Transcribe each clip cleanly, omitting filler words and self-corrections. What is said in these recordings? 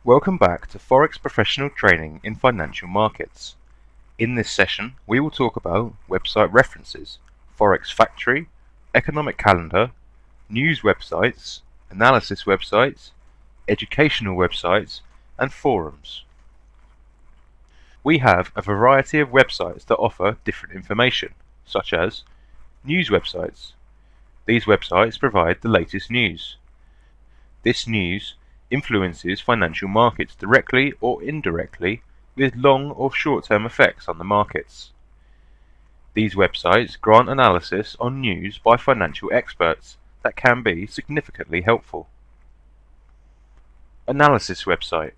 Welcome back to Forex Professional Training in Financial Markets. In this session, we will talk about website references, Forex Factory, Economic Calendar, news websites, analysis websites, educational websites, and forums. We have a variety of websites that offer different information, such as news websites. These websites provide the latest news. This news influences financial markets directly or indirectly with long or short-term effects on the markets. These websites grant analysis on news by financial experts that can be significantly helpful. Analysis website.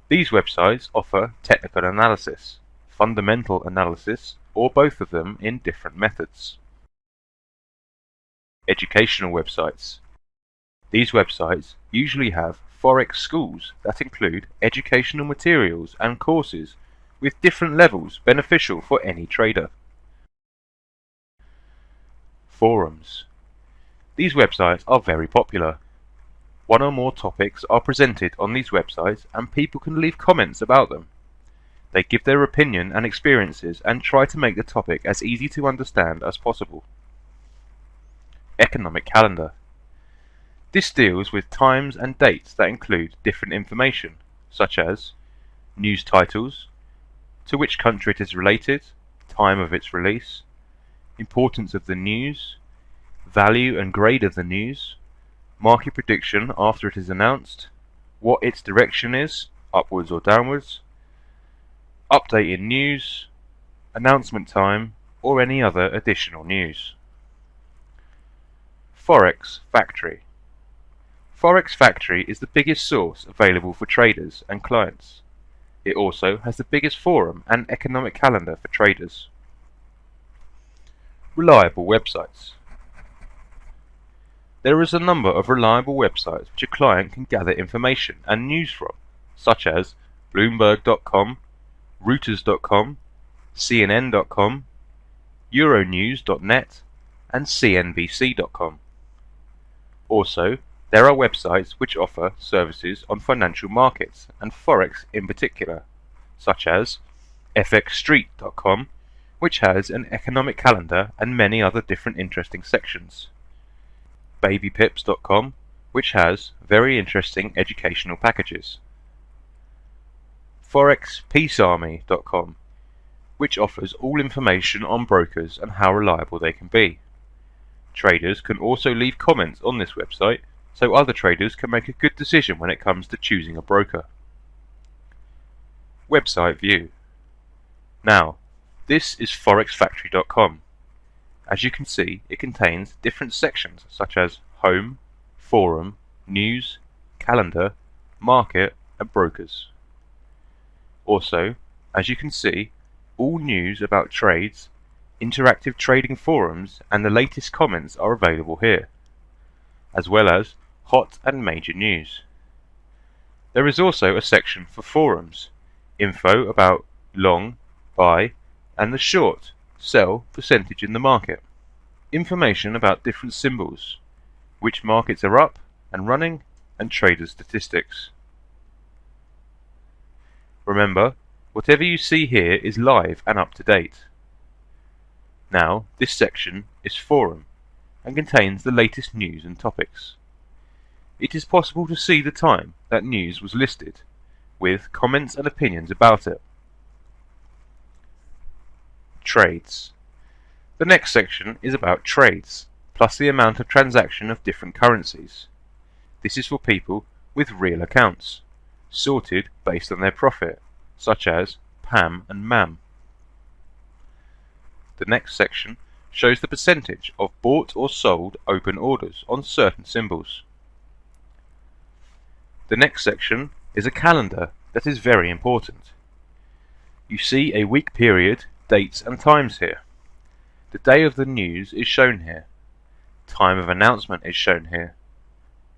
These websites offer technical analysis, fundamental analysis, or both of them in different methods. Educational websites. These websites usually have Forex schools that include educational materials and courses with different levels beneficial for any trader. Forums. These websites are very popular. One or more topics are presented on these websites and people can leave comments about them. They give their opinion and experiences and try to make the topic as easy to understand as possible. Economic Calendar. This deals with times and dates that include different information, such as news titles, to which country it is related, time of its release, importance of the news, value and grade of the news, market prediction after it is announced, what its direction is, upwards or downwards, update in news, announcement time, or any other additional news. Forex Factory. Forex Factory is the biggest source available for traders and clients. It also has the biggest forum and economic calendar for traders. Reliable websites. There is a number of reliable websites which a client can gather information and news from, such as Bloomberg.com, Reuters.com, CNN.com, Euronews.net, and CNBC.com. Also, there are websites which offer services on financial markets and Forex in particular, such as FXStreet.com, which has an economic calendar and many other different interesting sections. BabyPips.com, which has very interesting educational packages. ForexPeaceArmy.com, which offers all information on brokers and how reliable they can be. Traders can also leave comments on this website so other traders can make a good decision when it comes to choosing a broker. Website view. Now, this is ForexFactory.com. As you can see, it contains different sections such as Home, Forum, News, Calendar, Market, and Brokers. Also, as you can see, all news about trades, interactive trading forums, and the latest comments are available here, as well as hot and major news. There is also a section for forums, info about long, buy, and the short, sell percentage in the market, information about different symbols, which markets are up and running, and trader statistics. Remember, whatever you see here is live and up to date. Now, this section is forum and contains the latest news and topics. It is possible to see the time that news was listed, with comments and opinions about it. Trades. The next section is about trades, plus the amount of transaction of different currencies. This is for people with real accounts, sorted based on their profit, such as PAM and MAM. The next section shows the percentage of bought or sold open orders on certain symbols. The next section is a calendar that is very important. You see a week period, dates and times here. The day of the news is shown here. Time of announcement is shown here.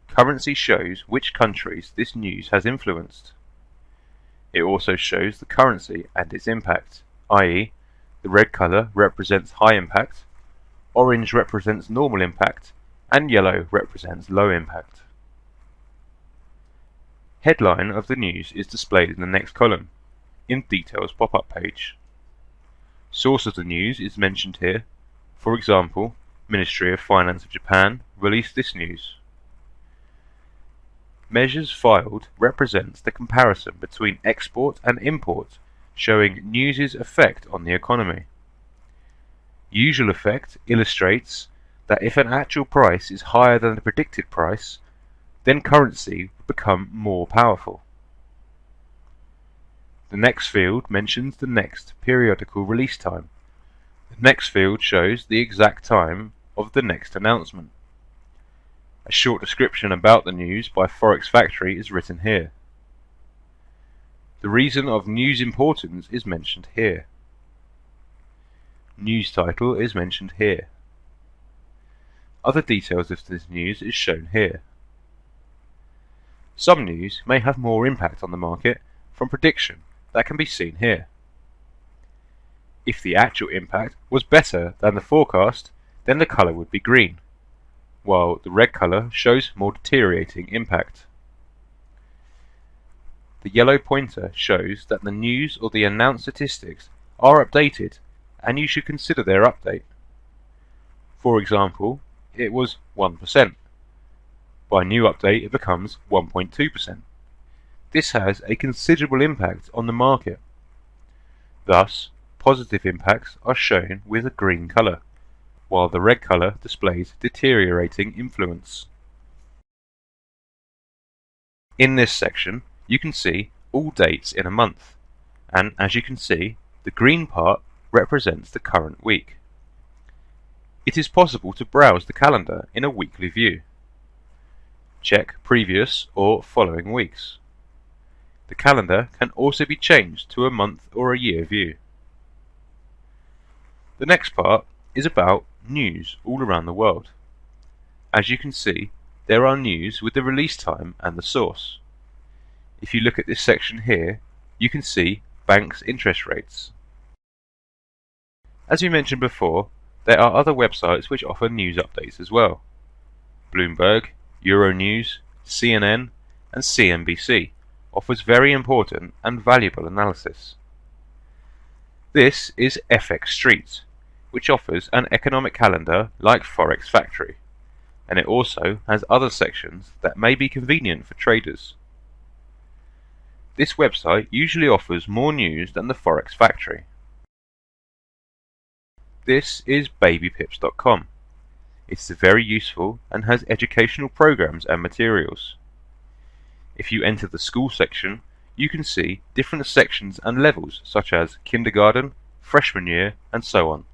Currency shows which countries this news has influenced. It also shows the currency and its impact, i.e., the red color represents high impact, orange represents normal impact, and yellow represents low impact. Headline of the news is displayed in the next column, in Details pop-up page. Source of the news is mentioned here. For example, Ministry of Finance of Japan released this news. Measures filed represents the comparison between export and import, showing news's effect on the economy. Usual effect illustrates that if an actual price is higher than the predicted price, then currency will become more powerful. The next field mentions the next periodical release time. The next field shows the exact time of the next announcement. A short description about the news by Forex Factory is written here. The reason of news importance is mentioned here. News title is mentioned here. Other details of this news is shown here. Some news may have more impact on the market from prediction that can be seen here. If the actual impact was better than the forecast, then the colour would be green, while the red colour shows more deteriorating impact. The yellow pointer shows that the news or the announced statistics are updated and you should consider their update. For example, it was 1%. By new update it becomes 1.2%. This has a considerable impact on the market. Thus, positive impacts are shown with a green colour, while the red colour displays deteriorating influence. In this section, you can see all dates in a month, and as you can see, the green part represents the current week. It is possible to browse the calendar in a weekly view. Check previous or following weeks. The calendar can also be changed to a month or a year view. The next part is about news all around the world. As you can see, there are news with the release time and the source. If you look at this section here, you can see banks' interest rates. As we mentioned before, there are other websites which offer news updates as well. Bloomberg, Euronews, CNN, and CNBC offers very important and valuable analysis. This is FX Street, which offers an economic calendar like Forex Factory, and it also has other sections that may be convenient for traders. This website usually offers more news than the Forex Factory. This is babypips.com. It's very useful and has educational programs and materials. If you enter the school section, you can see different sections and levels such as kindergarten, freshman year, and so on,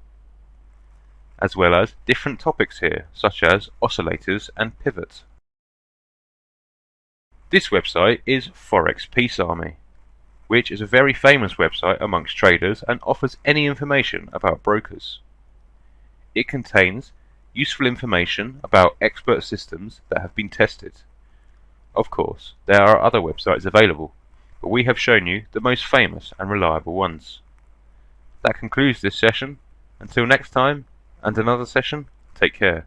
as well as different topics here such as oscillators and pivots. This website is Forex Peace Army, which is a very famous website amongst traders and offers any information about brokers. It contains useful information about expert systems that have been tested. Of course, there are other websites available, but we have shown you the most famous and reliable ones. That concludes this session. Until next time and another session, take care.